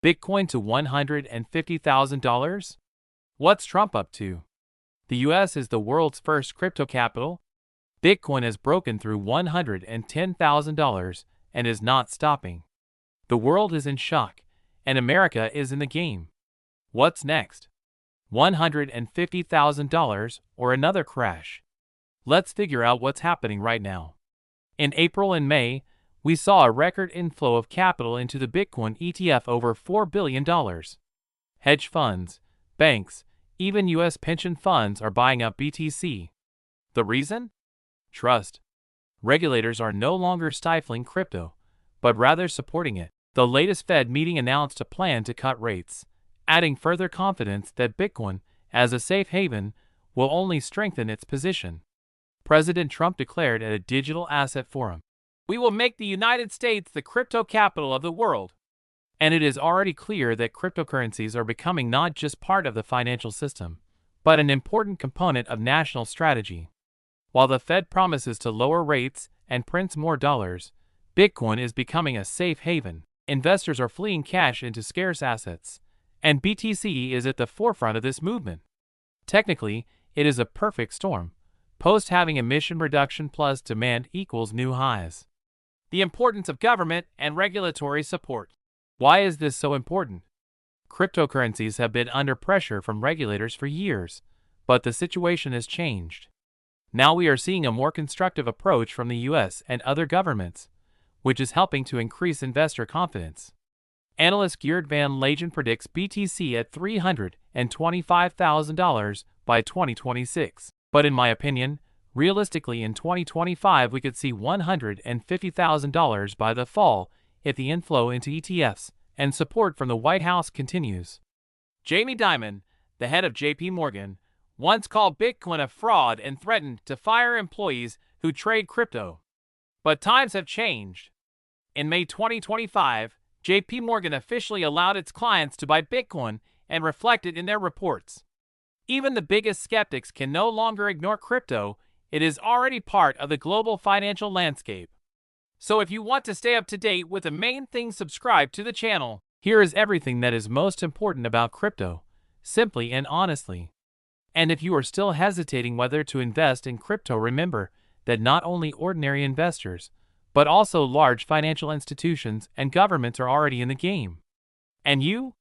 Bitcoin to $150,000? What's Trump up to? The US is the world's first crypto capital. Bitcoin has broken through $110,000 and is not stopping. The world is in shock, and America is in the game. What's next? $150,000 or another crash? Let's figure out what's happening right now. In April and May, we saw a record inflow of capital into the Bitcoin ETF over $4 billion. Hedge funds, banks, even US pension funds are buying up BTC. The reason? Trust. Regulators are no longer stifling crypto, but rather supporting it. The latest Fed meeting announced a plan to cut rates, adding further confidence that Bitcoin, as a safe haven, will only strengthen its position. President Trump declared at a digital asset forum, "We will make the United States the crypto capital of the world." And it is already clear that cryptocurrencies are becoming not just part of the financial system, but an important component of national strategy. While the Fed promises to lower rates and prints more dollars, Bitcoin is becoming a safe haven. Investors are fleeing cash into scarce assets, and BTC is at the forefront of this movement. Technically, it is a perfect storm. Post-halving emission reduction plus demand equals new highs. The importance of government and regulatory support. Why is this so important? Cryptocurrencies have been under pressure from regulators for years, but the situation has changed. Now we are seeing a more constructive approach from the US and other governments, which is helping to increase investor confidence. Analyst Geert Van Lagen predicts BTC at $325,000 by 2026. But in my opinion, realistically in 2025 we could see $150,000 by the fall if the inflow into ETFs and support from the White House continues. Jamie Dimon, the head of JP Morgan, once called Bitcoin a fraud and threatened to fire employees who trade crypto. But times have changed. In May 2025, JP Morgan officially allowed its clients to buy Bitcoin and reflect it in their reports. Even the biggest skeptics can no longer ignore crypto. It is already part of the global financial landscape. So if you want to stay up to date with the main things, subscribe to the channel. Here is everything that is most important about crypto, simply and honestly. And if you are still hesitating whether to invest in crypto, remember that not only ordinary investors, but also large financial institutions and governments are already in the game. And you?